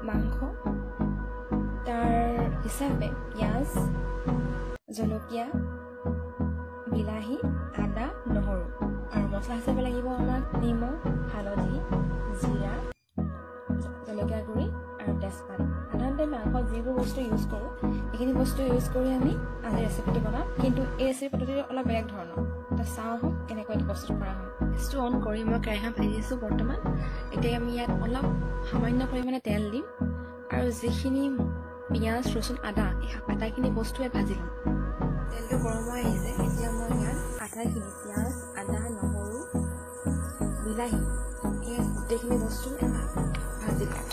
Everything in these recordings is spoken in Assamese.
মাংস তাৰ হিচাপে পিঁয়াজ জলকীয়া বিলাহী আদা নহৰু আৰু মছলা হিচাপে লাগিব আমাক নিমখ হালধি জিৰা জলকীয়া গুড়ি আৰু তেজপাত সাধাৰণতে মাংসত যিবোৰ বস্তু ইউজ কৰোঁ এইখিনি বস্তু ইউজ কৰি আমি আজি ৰেচিপিটো বনাম কিন্তু এই ৰেচিপি পদ্ধতিটো অলপ বেলেগ ধৰণৰ এটা চাওঁ আহক কেনেকৈ এইটো প্ৰস্তুত কৰা হয় গেছটো অন কৰি মই কেৰাহীখন ভাজি দিছোঁ বৰ্তমান এতিয়া আমি ইয়াত অলপ সামান্য পৰিমাণে তেল দিম আৰু যিখিনি পিঁয়াজ ৰচুন আদা এই আটাইখিনি বস্তুৱে ভাজি ল'ম তেলটো গৰম হৈ আহিছে এতিয়া মই ইয়াত আটাইখিনি পিঁয়াজ আদা নহৰু বিলাহী এই গোটেইখিনি বস্তু ভাজি ল'ম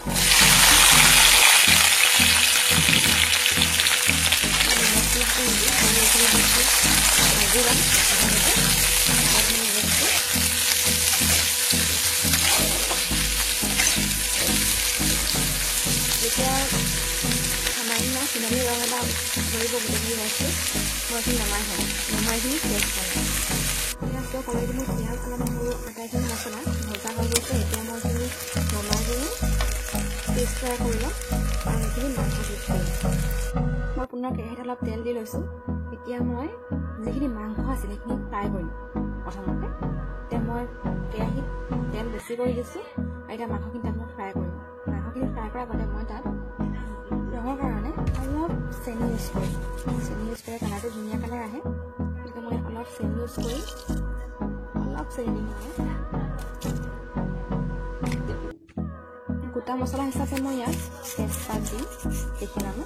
এতিয়া সামান্য সোণালী ৰং এটা ধৰিব গোটেইখিনি বস্তু মই এইখিনি নমাইখিনি পেষ্ট কৰিম এতিয়া কিয় কমাই দিলোঁ পিঁয়াজ আদা নহৰু আটাইখিনি মছলা ভজা হৈ গৈছে এতিয়া মই এইখিনি নমাইখিনি পেষ্ট তৈয়াৰ কৰি ল'ম আৰু সেইখিনি মাংস ইউজ কৰিম মই পুনৰ কেৰাহীত অলপ তেল দি লৈছোঁ এতিয়া মই যিখিনি মাংস আছিল সেইখিনি ফ্ৰাই কৰিম প্ৰথমতে এতিয়া মই কেৰাহীত তেল বেছি কৰি দিছোঁ আৰু এতিয়া মাংসখিনি তাত মই ফ্ৰাই কৰিম মাংসখিনি ফ্ৰাই কৰাৰ আগতে মই তাত ৰঙৰ কাৰণে অলপ চেনি ইউজ কৰিম চেনি ইউজ কৰিলে কালাৰটো ধুনীয়া কালাৰ আহে গতিকে মই অলপ চেনি ইউজ কৰি অলপ চেনি দিম গোটা মছলা হিচাপে মই ইয়াত তেজপাত দিম কেইখিনিমান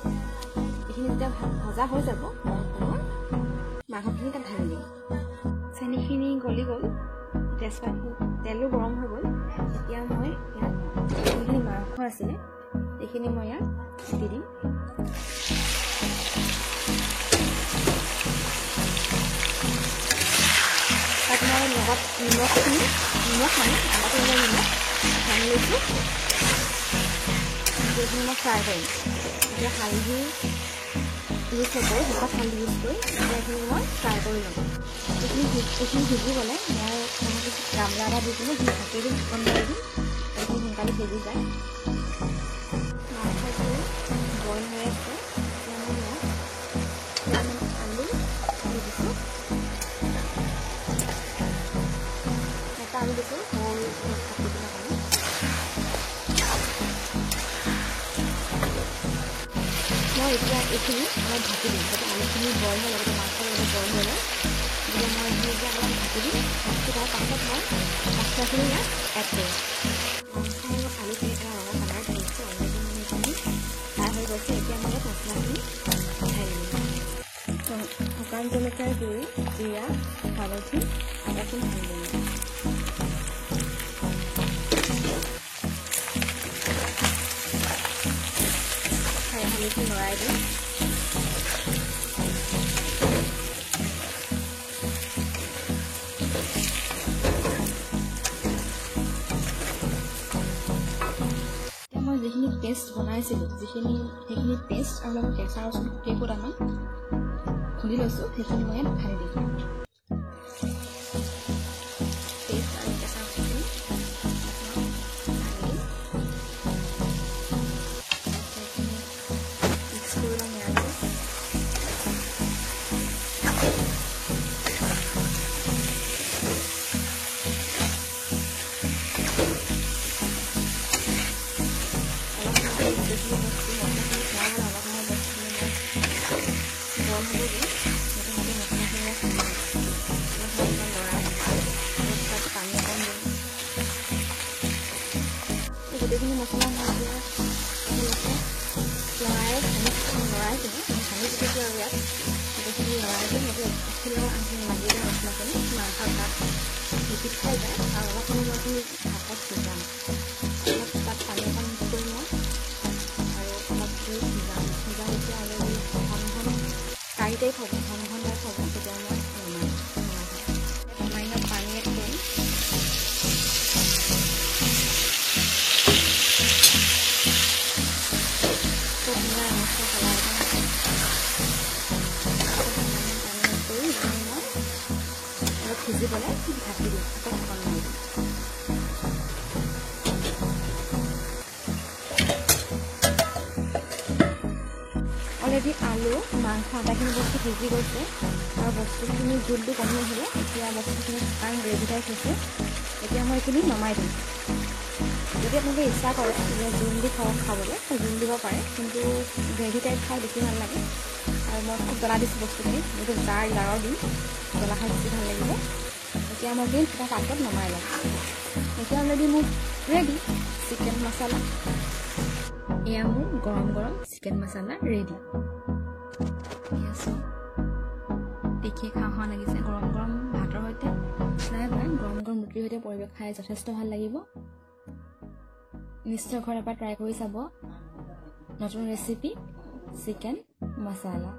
এইখিনি যেতিয়া ভজা হৈ যাব মাংসখিনি তাত ঢালি দিম চেনিখিনি গলি গ'ল তেজপাত তেলো গৰম হৈ গ'ল এতিয়া মই ইয়াত যিখিনি মাংস আছিলে এইখিনি মই ইয়াত দি দিম তাত মই লগত নিমখ মানে আগতে মই নিমখ সানি লৈছোঁ এইখিনি মই ফ্ৰাই কৰিম এতিয়া হালধি ইউজ নকৰোঁ শেষত হালধি ইউজ কৰি এতিয়া এইখিনি মই ফ্ৰাই কৰি ল'ম এইখিনি সিজি গ'লে মই গামলা এটা দি কিনে ঢাকি দিম ঢাকন মাৰি দিম এইখিনি সোনকালে সিজি যায় মাংসটো বইল হৈ আছে এতিয়া মই ইয়াত আলু দি দিছোঁ এটা আলু দিছোঁ সৰু কাটি দিলে কাৰণে মই এতিয়া এইখিনি অলপ ঢাকি দিম যাতে আলুখিনি বইল হৈ লগতে মাংসৰ লগতে বইল হৈ লয় গতিকে মই এইখিনি এতিয়া অলপ ঢাকি দিম ঢাকি তাৰ পাছত মই মছলাখিনি ইয়াত এড কৰিম মাংস আৰু আলুখিনি এটা ৰঙা কালাৰ ধৰিছে অলৰেডি মানে এইখিনি ফ্ৰাই হৈ গৈছে এতিয়া মই ইয়াত মছলাখিনি উঠাই দিম শুকান জলকীয়াৰ গুড়ি জিৰা হালধি আদাখিনি ঢালি দিম হালধি লৰাই দিম মই যিখিনি পেষ্ট বনাইছিলোঁ সেইখিনি পেষ্ট আৰু লগত কেঁচা ৰচুন কেইফুটামান খুন্দি লৈছোঁ সেইখিনি মই ইয়াত ঢালি দিম পেষ্ট আৰু কেঁচা ৰচুনখিনি মিক্স কৰি ল'ম ইয়াৰ লগত গোটেইখিনি মছলা লৰাই কিনে সানি দিছোঁ আৰু ইয়াত গোটেইখিনি লৰাই দিম যাতে একেলগে আনখিনি লাগি যায় মছলাখিনি মাংসৰ তাত লিপিত খাই যায় আৰু অলপ সময় মই ভাতত সিজাম অলপ তাত পানী অকণ মিক্স কৰি মই আৰু অলপ সিজাম এতিয়া অলৰেডি ঘন কাৰী টাইপ হ'ব ঘন টাইপ হ'ব তেতিয়া মই সামান্য পানী এড কৰিম সিজিবলৈ ঢাকি দিম আকৌ ঢাকন মাৰি দিম অলৰেডি আলু মাংস আটাইখিনি বস্তু সিজি গৈছে আৰু বস্তুখিনি জোলটো কমি আহিলে এতিয়া বস্তুখিনি শুকান গ্ৰেভি টাইপ হৈছে এতিয়া মই এইখিনি নমাই দিম যদি আপোনালোকে ইচ্ছা কৰে যে জোল দি খাবলৈ জোল দিব পাৰে কিন্তু গ্ৰেভি টাইপ খাই বেছি ভাল লাগে আৰু মই খুব জ্বলা দিছোঁ বস্তুখিনি যিহেতু জাৰৰ দিম জ্বলা খাই বেছি ভাল লাগিব এতিয়া মই দিম এটা পাত্ৰত নমাই ল'ম এতিয়া অলৰেডি মোৰ ৰেডি চিকেন মছলা এয়া মোৰ গৰম গৰম চিকেন মছলা ৰেডি দেখি খাওঁ লাগিছে গৰম গৰম ভাতৰ সৈতে নাই গৰম গৰম ৰুটিৰ সৈতে পৰিৱেশ খাই যথেষ্ট ভাল লাগিব নিশ্চয় ঘৰত এবাৰ ট্ৰাই কৰি চাব নতুন ৰেচিপি চিকেন মছলা